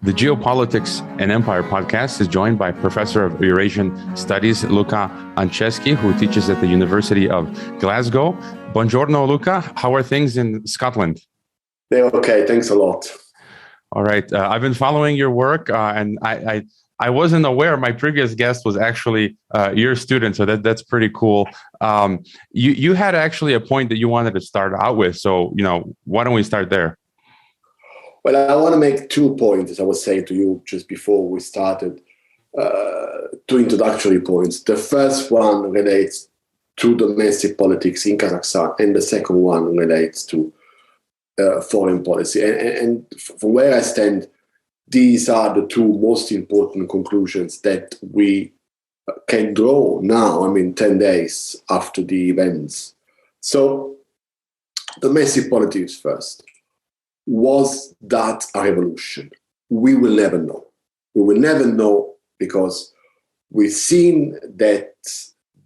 The Geopolitics and Empire podcast is joined by Professor of Eurasian Studies, Luca Anceschi, who teaches at the University of Glasgow. Buongiorno, Luca. How are things in Scotland? They're okay. Thanks a lot. All right. I've been following your work, and I wasn't aware my previous guest was actually your student, so that's pretty cool. You had actually a point that you wanted to start out with, so why don't we start there? Well, I want to make 2 points, as I was saying to you just before we started, 2 introductory points. The first one relates to domestic politics in Kazakhstan, and the second one relates to foreign policy. And from where I stand, these are the 2 most important conclusions that we can draw now, 10 days after the events. So, domestic politics first. Was that a revolution? We will never know. We will never know because we've seen that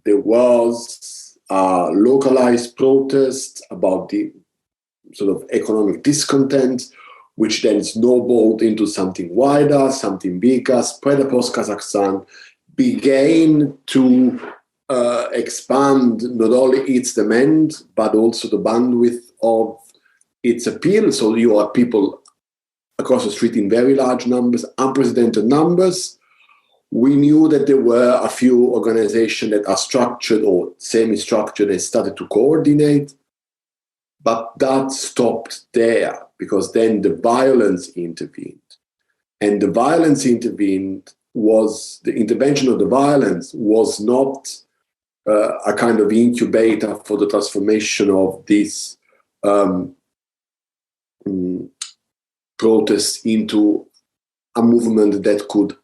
there was a localized protest about the sort of economic discontent, which then snowballed into something wider, something bigger, spread across Kazakhstan, began to expand not only its demand, but also the bandwidth of its appeal. So you have people across the street in very large numbers, unprecedented numbers. We knew that there were a few organizations that are structured or semi-structured and started to coordinate, but that stopped there because then the violence intervened. And the violence intervened was, the intervention of the violence was not a kind of incubator for the transformation of this protest into a movement that could,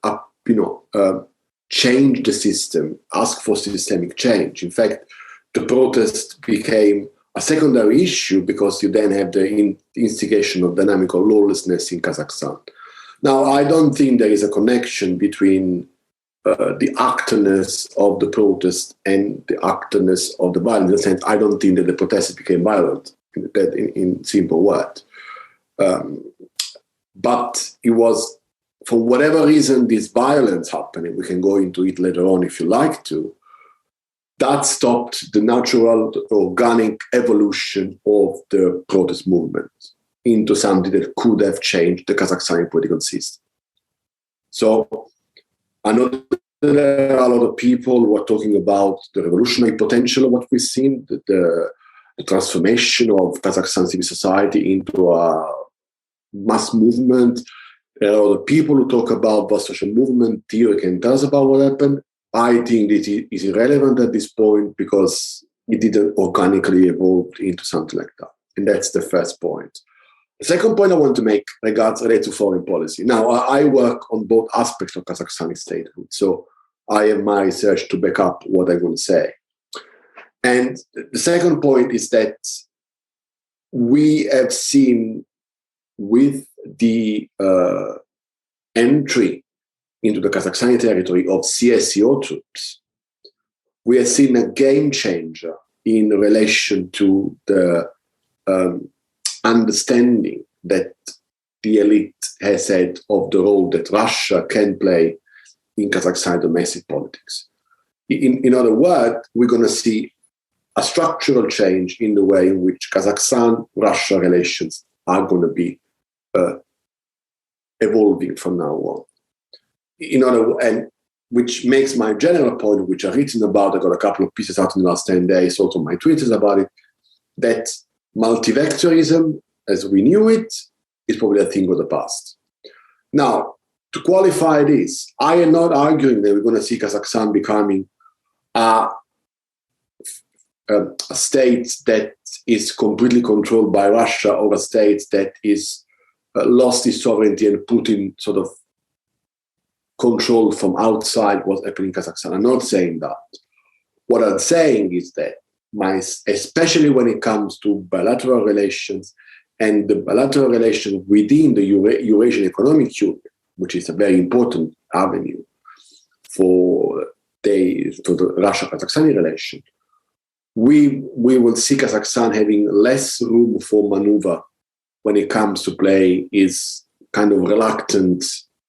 change the system, ask for systemic change. In fact, the protest became a secondary issue because you then have the instigation of dynamical lawlessness in Kazakhstan. Now, I don't think there is a connection between the actorness of the protest and the actorness of the violence. In a sense, I don't think that the protesters became violent, in simple words. But it was, for whatever reason, this violence happening, we can go into it later on if you like to, that stopped the natural, organic evolution of the protest movement into something that could have changed the Kazakhstani political system. So I know there are a lot of people who are talking about the revolutionary potential of what we've seen, the transformation of Kazakhstan civil society into a mass movement. There are other people who talk about what social movement theory can tell us about what happened. I think it is irrelevant at this point because it didn't organically evolve into something like that. And that's the first point. The second point I want to make relates to foreign policy. Now, I work on both aspects of Kazakhstani statehood, so I have my research to back up what I'm going to say. And the second point is that we have seen with the entry into the Kazakhstani territory of CSEO troops, we have seen a game changer in relation to the understanding that the elite has had of the role that Russia can play in Kazakhstan domestic politics. In other words, we're going to see a structural change in the way in which Kazakhstan-Russia relations are going to be evolving from now on. And which makes my general point, which I've written about, I got a couple of pieces out in the last 10 days, also my Twitters about it, that multi-vectorism, as we knew it, is probably a thing of the past. Now, to qualify this, I am not arguing that we're going to see Kazakhstan becoming a state that is completely controlled by Russia or a state that is lost its sovereignty and Putin sort of controlled from outside what's happening in Kazakhstan. I'm not saying that. What I'm saying is that, especially when it comes to bilateral relations and the bilateral relations within the Eurasian Economic Union, which is a very important avenue for the Russia-Kazakhstani relation, we will see Kazakhstan having less room for maneuver when it comes to play its kind of reluctant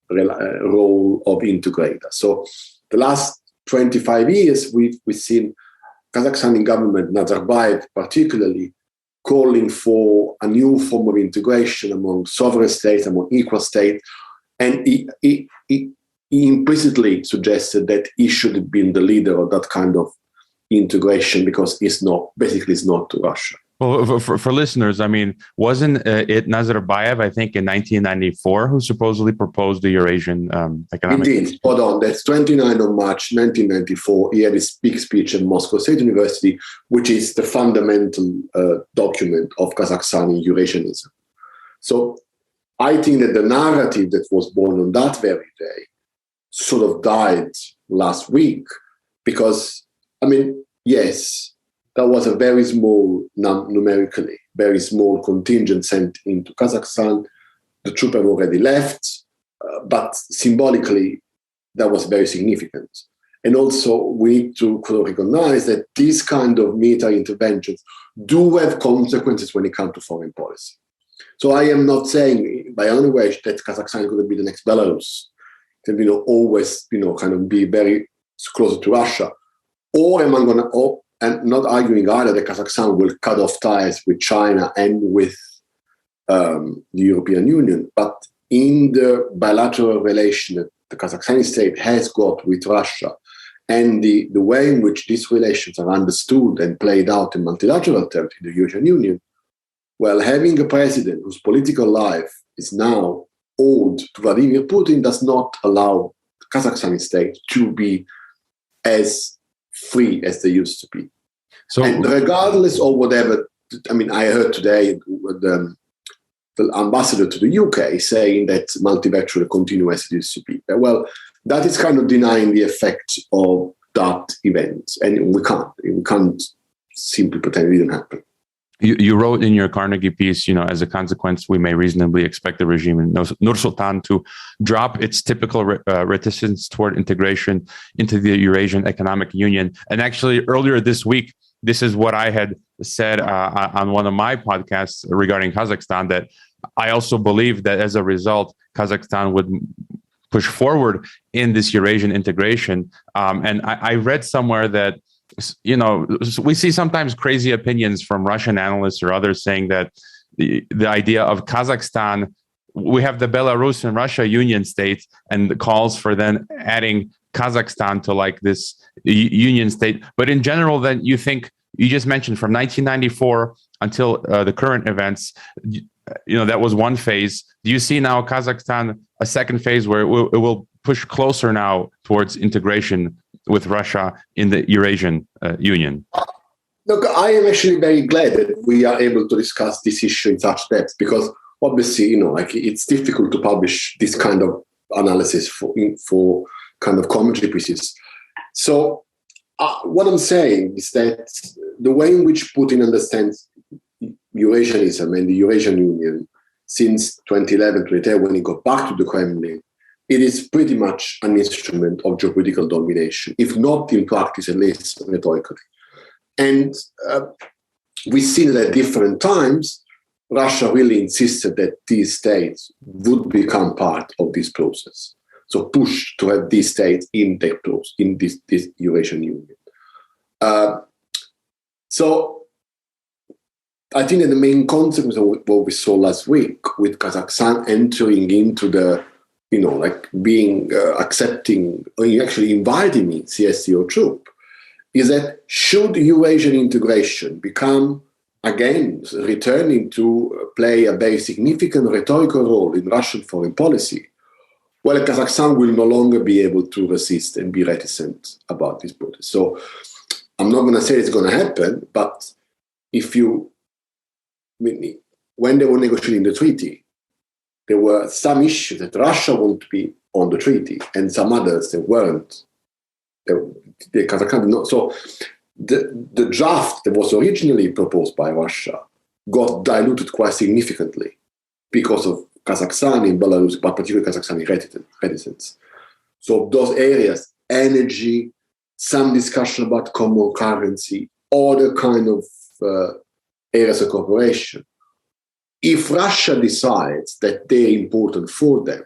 role of integrator. So the last 25 years, we've seen Kazakhstani government, Nazarbayev particularly, calling for a new form of integration among sovereign states, among equal states, and he implicitly suggested that he should have been the leader of that kind of integration because it's not to Russia. Well, for listeners, I mean, wasn't it Nazarbayev, I think, in 1994, who supposedly proposed the Eurasian Economic Union? Indeed, hold on. That's 29 of March 1994. He had his big speech at Moscow State University, which is the fundamental document of Kazakhstani Eurasianism. So I think that the narrative that was born on that very day sort of died last week because, I mean, yes, that was a very small, numerically, very small contingent sent into Kazakhstan. The troops have already left, but symbolically, that was very significant. And also, we need to recognize that these kind of military interventions do have consequences when it comes to foreign policy. So I am not saying by any way that Kazakhstan is going to be the next Belarus, that always kind of be very close to Russia, or am I going to? And not arguing either that Kazakhstan will cut off ties with China and with the European Union, but in the bilateral relation that the Kazakhstani state has got with Russia and the way in which these relations are understood and played out in multilateral terms in the Eurasian Union, well, having a president whose political life is now owed to Vladimir Putin does not allow the Kazakhstani state to be as free as they used to be. So, and regardless of whatever, I mean, I heard today the ambassador to the UK saying that multi-vectorism will continue as it used to be. Well, that is kind of denying the effect of that event, and we can't simply pretend it didn't happen. You wrote in your Carnegie piece, as a consequence, we may reasonably expect the regime in Nursultan to drop its typical reticence toward integration into the Eurasian Economic Union. And actually, earlier this week, this is what I had said on one of my podcasts regarding Kazakhstan, that I also believe that as a result, Kazakhstan would push forward in this Eurasian integration. And I read somewhere that we see sometimes crazy opinions from Russian analysts or others saying that the idea of Kazakhstan, we have the Belarus and Russia union state, and the calls for then adding Kazakhstan to like this union state. But in general, then you think, you just mentioned from 1994 until the current events, that was one phase. Do you see now Kazakhstan a second phase where it will push closer now towards integration with Russia in the Eurasian Union? Look, I am actually very glad that we are able to discuss this issue in such depth, because obviously, it's difficult to publish this kind of analysis for kind of commentary pieces. So what I'm saying is that the way in which Putin understands Eurasianism and the Eurasian Union since 2011, 2010, when he got back to the Kremlin, it is pretty much an instrument of geopolitical domination, if not in practice, at least rhetorically. And we've seen that at different times, Russia really insisted that these states would become part of this process. So push to have these states in this Eurasian Union. So I think that the main consequence of what we saw last week with Kazakhstan entering into the being accepting, or actually inviting CSTO troop, is that should Eurasian integration become, again, returning to play a very significant rhetorical role in Russian foreign policy, well, Kazakhstan will no longer be able to resist and be reticent about this process. So I'm not going to say it's going to happen, but when they were negotiating the treaty, there were some issues that Russia wanted to be on the treaty and some others that weren't. Kazakhstan did not. So the draft that was originally proposed by Russia got diluted quite significantly because of Kazakhstan and Belarus, but particularly Kazakhstani reticence. So those areas, energy, some discussion about common currency, other kind of areas of cooperation, if Russia decides that they're important for them,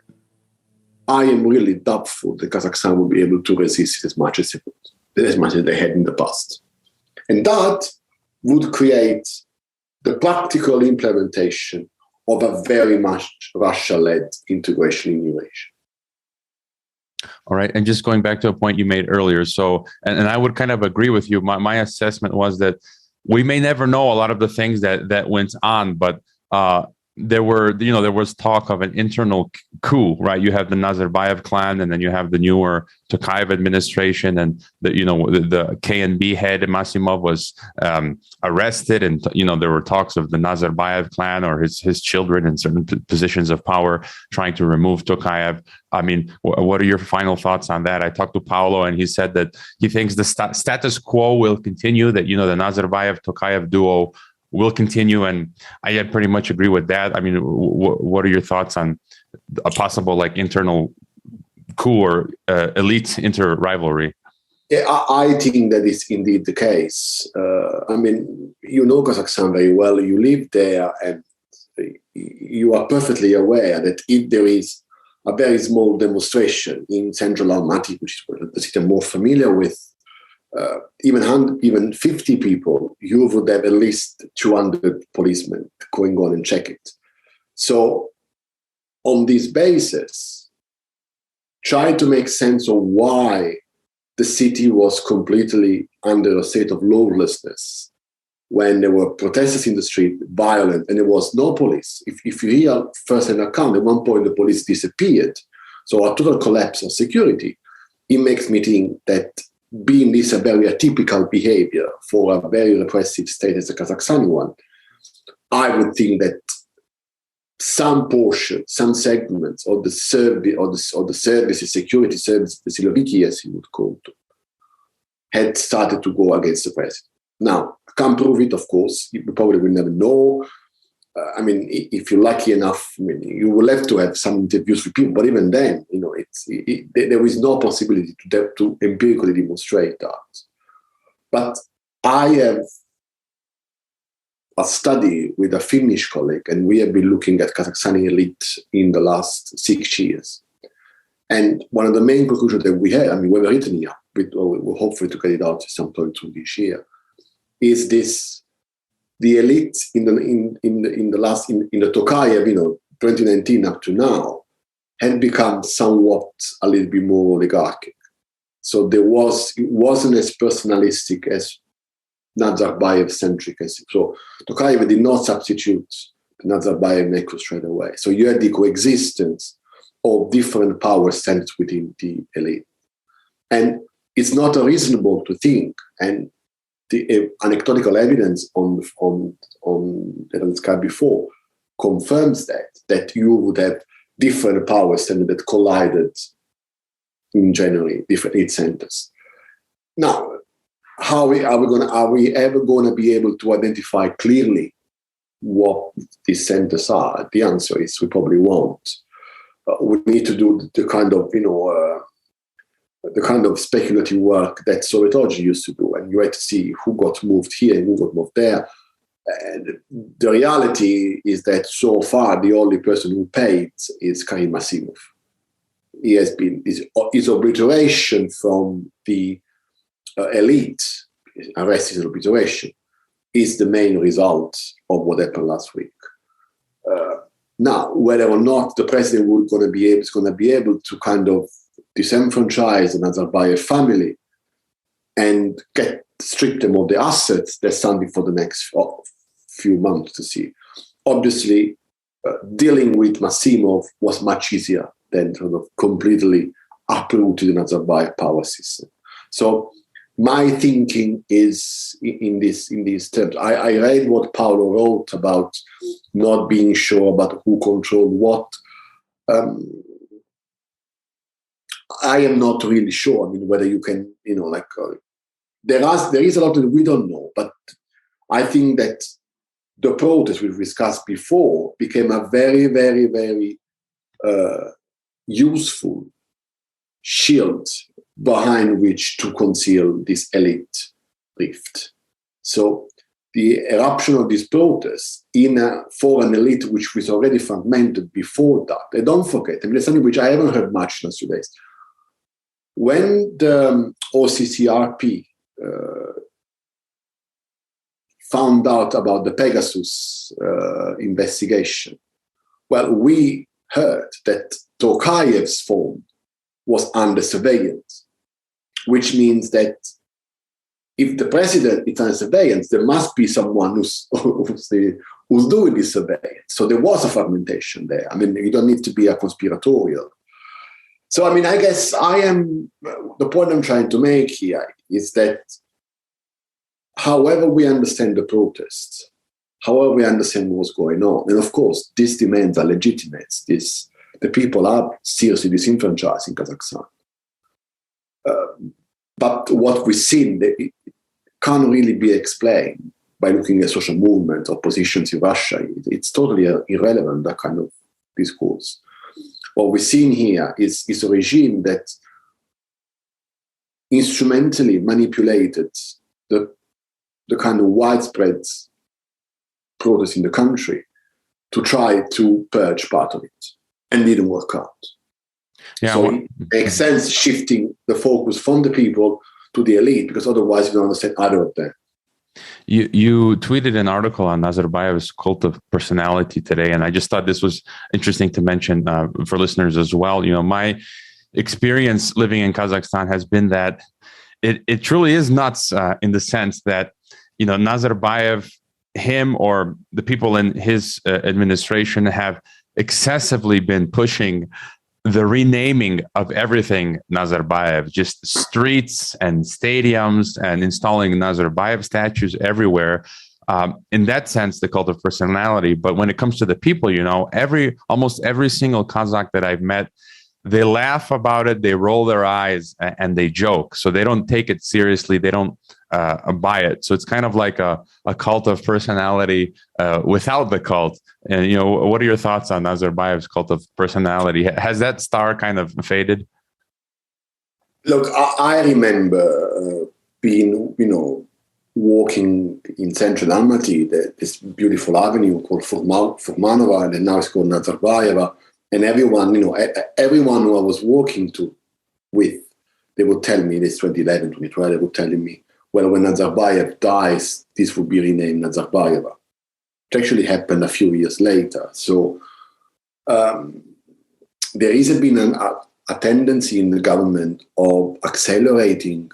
I am really doubtful that Kazakhstan will be able to resist it as much as they had in the past. And that would create the practical implementation of a very much Russia-led integration in Eurasia. All right. And just going back to a point you made earlier. So, and I would kind of agree with you. My assessment was that we may never know a lot of the things that went on, but there was talk of an internal coup, right? You have the Nazarbayev clan, and then you have the newer Tokayev administration, and the KNB head Massimov was arrested, and there were talks of the Nazarbayev clan or his children in certain positions of power trying to remove Tokayev. I mean, what are your final thoughts on that? I talked to Paolo, and he said that he thinks the status quo will continue, that the Nazarbayev-Tokayev duo will continue, and I pretty much agree with that. I mean, what are your thoughts on a possible internal coup or elite inter-rivalry? Yeah, I think that is indeed the case. I mean, you know Kazakhstan very well. You live there, and you are perfectly aware that if there is a very small demonstration in central Almaty, which is the city I'm more familiar with, even 50 people, you would have at least 200 policemen going on and check it. So on this basis, try to make sense of why the city was completely under a state of lawlessness when there were protesters in the street, violent, and there was no police. If you hear first-hand account, at one point the police disappeared. So a total collapse of security. It makes me think that being this a very atypical behavior for a very repressive state as the Kazakhstani one, I would think that some portion, some segments of the service or the services, security services, the Siloviki, as you would call it, had started to go against the president. Now, I can't prove it, of course. You probably will never know. I mean, if you're lucky enough, I mean, you will have to have some interviews with people. But even then, there is no possibility to empirically demonstrate that. But I have a study with a Finnish colleague, and we have been looking at Kazakhstani elite in the last 6 years. And one of the main conclusions that we had, I mean, we were written here, we're hopefully to get it out at some point through this year, is this: the elite in the Tokayev, 2019 up to now, had become somewhat a little bit more oligarchic. So it wasn't as personalistic as Nazarbayev-centric. So Tokayev did not substitute the Nazarbayev nexus straight away. So you had the coexistence of different power centers within the elite. And it's not unreasonable to think, and the anecdotal evidence on that I described before confirms that you would have different power centers that collided in January, different elite centers. Now, are we ever going to be able to identify clearly what these centers are? The answer is we probably won't. We need to do the kind of speculative work that Sovietology used to do, and you had to see who got moved here and who got moved there. And the reality is that so far the only person who paid is Karim Massimov. He has been his obliteration from the elite, arrest is an obliteration, is the main result of what happened last week. Now, whether or not the president is going to be able to kind of disenfranchise the Nazarbayev family and strip them of the assets, that's something for the next few months to see. Obviously, dealing with Massimov was much easier than sort of completely uprooting the Nazarbayev power system. So my thinking is in these terms. I read what Paolo wrote about not being sure about who controlled what. I am not really sure. I mean, whether you can, there is a lot that we don't know. But I think that the protest we've discussed before became a very, very, very useful shield behind which to conceal this elite rift. So the eruption of these protests in a foreign elite which was already fragmented before that. And don't forget, and there's something which I haven't heard much in today's. When the OCCRP found out about the Pegasus investigation, well, we heard that Tokayev's phone was under surveillance, which means that if the president is under surveillance, there must be someone who's doing this surveillance. So there was a fragmentation there. I mean, you don't need to be a conspiratorial. So, I mean, I guess the point I'm trying to make here is that however we understand the protests, however we understand what's going on, and of course, these demands are legitimate. The people are seriously disenfranchised in Kazakhstan. But what we've seen, it can't really be explained by looking at social movements or positions in Russia. It's totally irrelevant, that kind of discourse. What we're seeing here is a regime that instrumentally manipulated the kind of widespread protest in the country to try to purge part of it, and didn't work out. Yeah, so it makes sense shifting the focus from the people to the elite, because otherwise you don't understand either of them. You tweeted an article on Nazarbayev's cult of personality today, and I just thought this was interesting to mention for listeners as well. You know, my experience living in Kazakhstan has been that it truly is nuts in the sense that, you know, Nazarbayev, him or the people in his administration have excessively been pushing the renaming of everything Nazarbayev, just streets and stadiums, and installing Nazarbayev statues everywhere. In that sense, the cult of personality. But when it comes to the people, you know, almost every single Kazakh that I've met, they laugh about it, they roll their eyes, and they joke. So they don't take it seriously. They don't buy it. So it's kind of like a cult of personality without the cult. And, you know, what are your thoughts on Nazarbayev's cult of personality? Has that star kind of faded? Look, I remember being, you know, walking in central Almaty, this beautiful avenue called Furmanova, and now it's called Nazarbayeva. And everyone, you know, everyone who I was walking with, they would tell me, this 2011, 2012, they would tell me, well, when Nazarbayev dies, this will be renamed Nazarbayeva. It actually happened a few years later. So there has been a tendency in the government of accelerating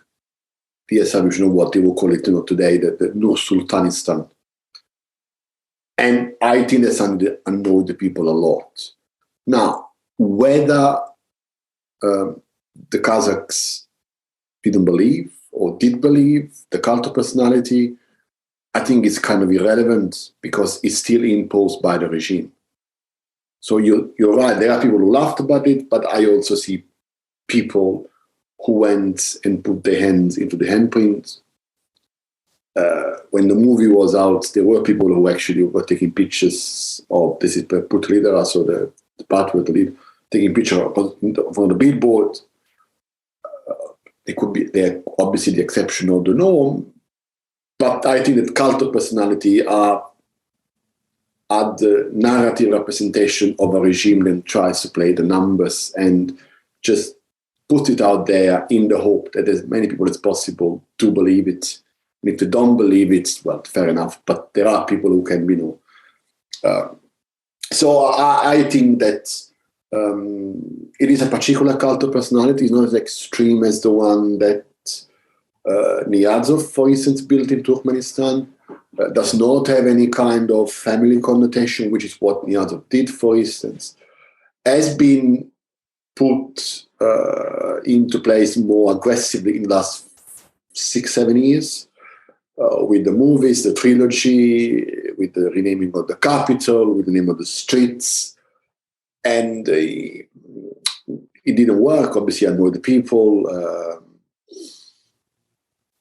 the establishment of what they will call it, you know, today, the Nursultanistan. And I think that's annoyed the people a lot. Now, whether the Kazakhs didn't believe or did believe the cult of personality, I think it's kind of irrelevant, because it's still imposed by the regime. So you're right, there are people who laughed about it, but I also see people who went and put their hands into the handprint. When the movie was out, there were people who actually were taking pictures of, this is Putin, so the part where the lead, taking picture from the billboard. They're obviously the exception of the norm, but I think that cult of personality are the narrative representation of a regime that tries to play the numbers and just put it out there in the hope that as many people as possible do believe it. And if they don't believe it, well, fair enough, but there are people who can, you know. So I think that it is a particular cult of personality. It's not as extreme as the one that Niyazov, for instance, built in Turkmenistan. Does not have any kind of family connotation, which is what Niyazov did, for instance. Has been put into place more aggressively in the last 6-7 years with the movies, the trilogy, with the renaming of the capital, with the name of the streets. And it didn't work, obviously annoyed the people.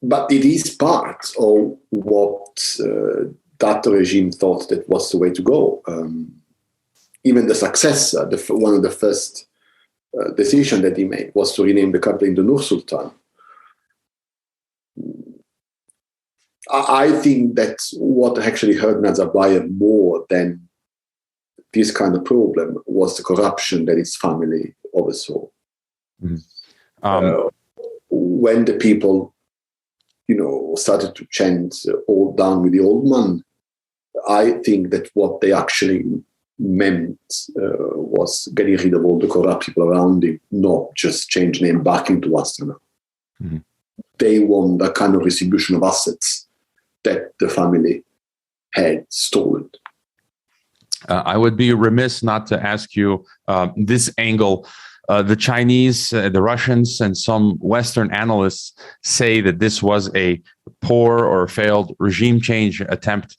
But it is part of what that regime thought that was the way to go. Even the successor, one of the first decisions that he made was to rename the capital into Nursultan. I think that what actually hurt Nazarbayev more than this kind of problem was the corruption that his family oversaw. When the people, started to chant "all down with the old man," I think that what they actually meant was getting rid of all the corrupt people around him, not just change name back into Astana. Mm-hmm. They want a kind of distribution of assets that the family had stolen. I would be remiss not to ask you this angle. The Chinese, the Russians, and some Western analysts say that this was a poor or failed regime change attempt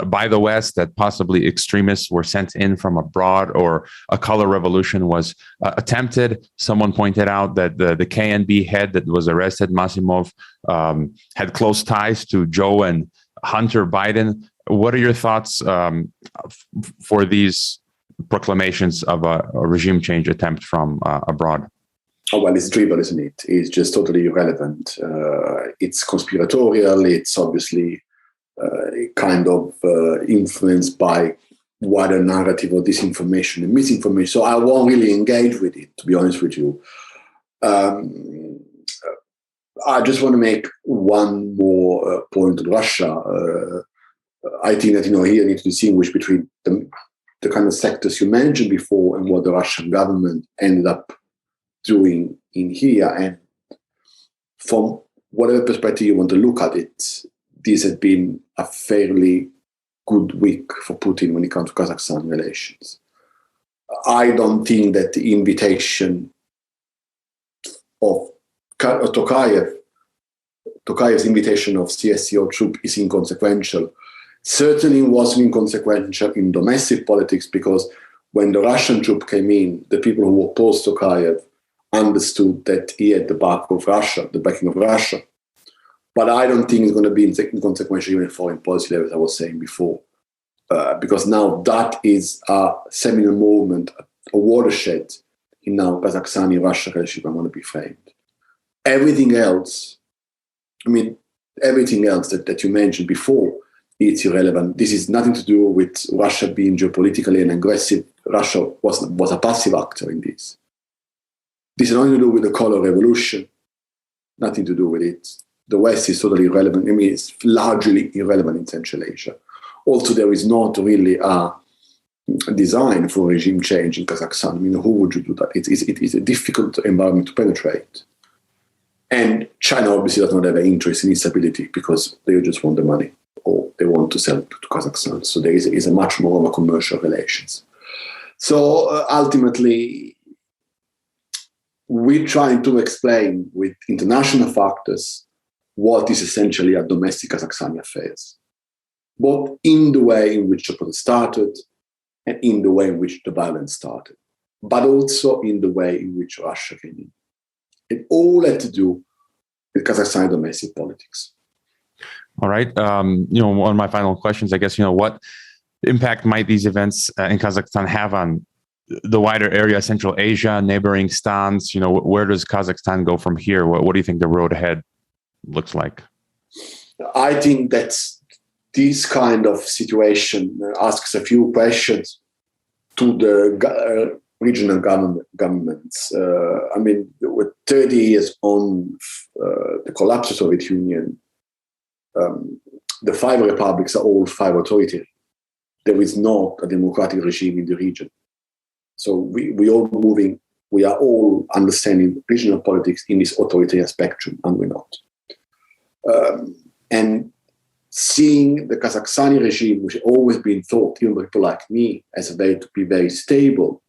by the West, that possibly extremists were sent in from abroad, or a color revolution was attempted. Someone pointed out that the KNB head that was arrested, Masimov, had close ties to Joe and Hunter Biden. What are your thoughts for these proclamations of a regime change attempt from abroad? Oh, well, it's drivel, isn't it? It's just totally irrelevant. It's conspiratorial. It's obviously kind of influenced by wider narrative of disinformation and misinformation. So I won't really engage with it, to be honest with you. I just want to make one more point on Russia. I think that, here you need to distinguish between the kind of sectors you mentioned before and what the Russian government ended up doing in here. And from whatever perspective you want to look at it, this has been a fairly good week for Putin when it comes to Kazakhstan relations. I don't think that the invitation of Tokayev's invitation of CSTO troop is inconsequential. Certainly wasn't inconsequential in domestic politics, because when the Russian troop came in, the people who opposed Tokayev understood that he had the backing of Russia. But I don't think it's going to be inconsequential even in foreign policy level, as I was saying before, because now that is a seminal moment, a watershed in now Kazakhstan-Russia relationship. I want to be framed. Everything else that you mentioned before, it's irrelevant. This is nothing to do with Russia being geopolitically and aggressive. Russia was a passive actor in this. This has nothing to do with the color revolution, nothing to do with it. The West is totally irrelevant. It's largely irrelevant in Central Asia. Also, there is not really a design for regime change in Kazakhstan. Who would you do that? It is a difficult environment to penetrate. And China obviously does not have an interest in instability, because they just want the money, or they want to sell to Kazakhstan. So there is a much more of a commercial relations. So ultimately, we're trying to explain with international factors what is essentially a domestic Kazakhstani affairs, both in the way in which the protest started and in the way in which the violence started, but also in the way in which Russia came in. It all had to do with Kazakhstan domestic politics. All right. One of my final questions, I guess, what impact might these events in Kazakhstan have on the wider area, Central Asia, neighboring stans? Where does Kazakhstan go from here? What do you think the road ahead looks like? I think that this kind of situation asks a few questions to the regional governments. With 30 years on the collapse of the Soviet Union, the 5 republics are all 5 authoritarian. There is not a democratic regime in the region. So we are all understanding regional politics in this authoritarian spectrum, and we're not. And seeing the Kazakhstani regime, which has always been thought, even by people like me, as a way to be very stable,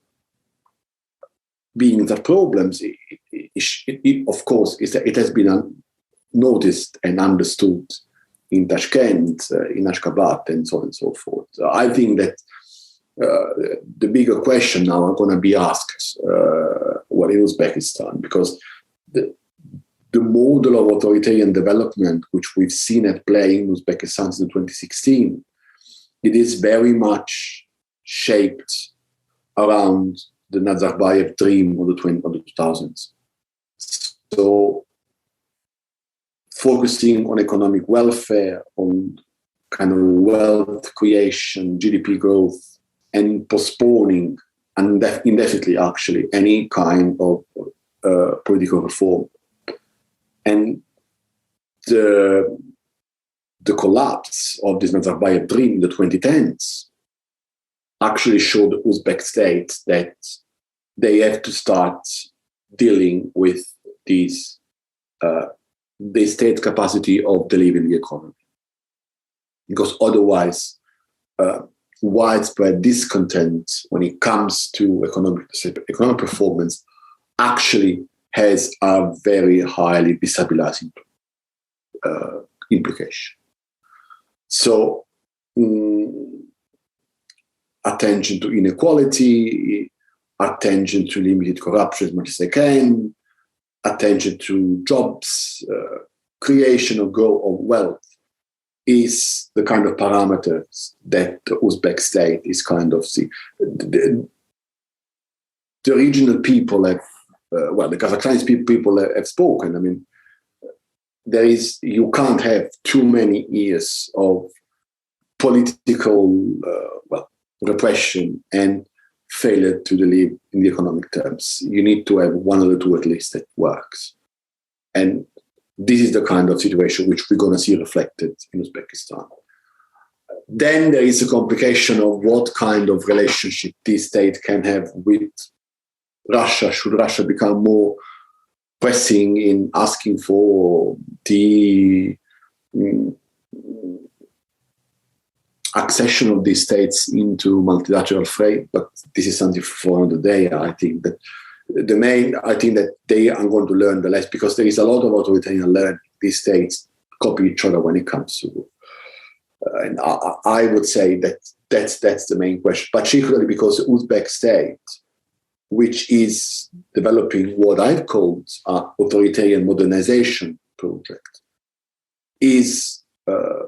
being the problems, of course, it has been noticed and understood in Tashkent, in Ashgabat, and so on and so forth. So I think that the bigger question now are going to be asked in Uzbekistan, because the model of authoritarian development, which we've seen at play in Uzbekistan since 2016, it is very much shaped around the Nazarbayev dream of the 2000s. So focusing on economic welfare, on kind of wealth creation, GDP growth, and postponing indefinitely, actually, any kind of political reform. And the collapse of this Nazarbayev dream in the 2010s actually showed the Uzbek state that they have to start dealing with these the state capacity of delivering the economy. Because otherwise, widespread discontent when it comes to economic performance actually has a very highly destabilizing implication. So, attention to inequality, attention to limited corruption as much as they can, attention to jobs, creation of growth of wealth is the kind of parameters that the Uzbek state is kind of see. The regional people have, the Kazakhstani people have spoken. I mean, you can't have too many years of political repression and failure to deliver in the economic terms. You need to have one or two at least that works. And this is the kind of situation which we're going to see reflected in Uzbekistan. Then there is a complication of what kind of relationship this state can have with Russia. Should Russia become more pressing in asking for the accession of these states into multilateral frame? But this is something for another day. I think that they are going to learn the lesson, because there is a lot of authoritarian learning. These states copy each other when it comes to, and I would say that's the main question. Particularly because the Uzbek state, which is developing what I've called an authoritarian modernization project, is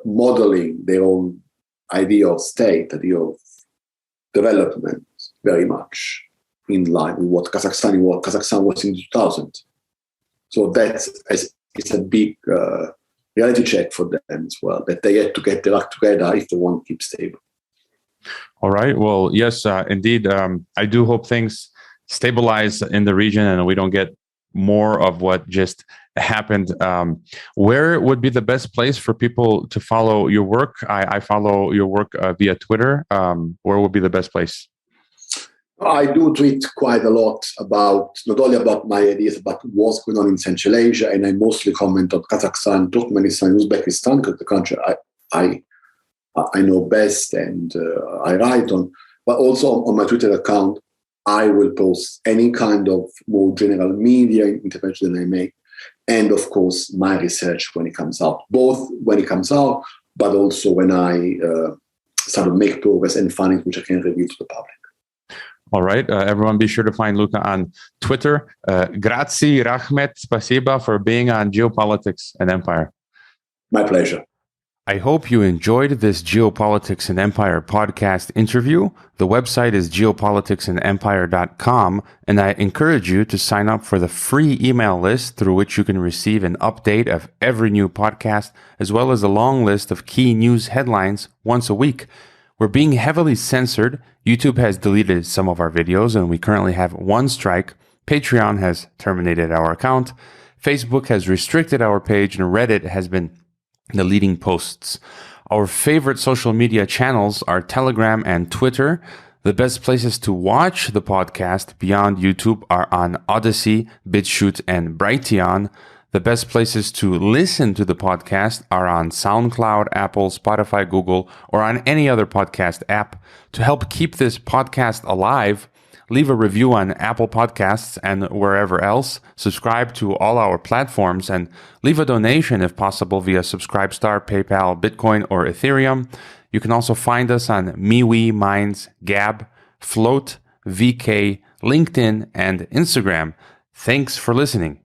modeling their own idea of state, idea of development, very much in line with what Kazakhstan was in 2000. So it's a big reality check for them as well, that they had to get their act together if they want to keep stable. All right. Well, yes, indeed. I do hope things stabilize in the region and we don't get more of what just happened. Where would be the best place for people to follow your work? I follow your work via Twitter. Where would be the best place? I do tweet quite a lot not only about my ideas, but what's going on in Central Asia, and I mostly comment on Kazakhstan, Turkmenistan, Uzbekistan, because the country I know best and I write on. But also on my Twitter account, I will post any kind of more general media intervention that I make, and of course my research when it comes out, both when it comes out, but also when I sort of make progress and findings which I can reveal to the public. All right. Everyone, be sure to find Luca on Twitter. Grazie, Rahmet, spasiba for being on Geopolitics and Empire. My pleasure. I hope you enjoyed this Geopolitics and Empire podcast interview. The website is geopoliticsandempire.com, and I encourage you to sign up for the free email list through which you can receive an update of every new podcast, as well as a long list of key news headlines once a week. We're being heavily censored. YouTube has deleted some of our videos, and we currently have one strike. Patreon has terminated our account. Facebook has restricted our page, and Reddit has been deleting posts. Our favorite social media channels are Telegram and Twitter. The best places to watch the podcast beyond YouTube are on Odyssey, BitChute, and Brighteon. The best places to listen to the podcast are on SoundCloud, Apple, Spotify, Google, or on any other podcast app. To help keep this podcast alive, leave a review on Apple Podcasts and wherever else. Subscribe to all our platforms and leave a donation if possible via Subscribestar, PayPal, Bitcoin, or Ethereum. You can also find us on MeWe, Minds, Gab, Float, VK, LinkedIn, and Instagram. Thanks for listening.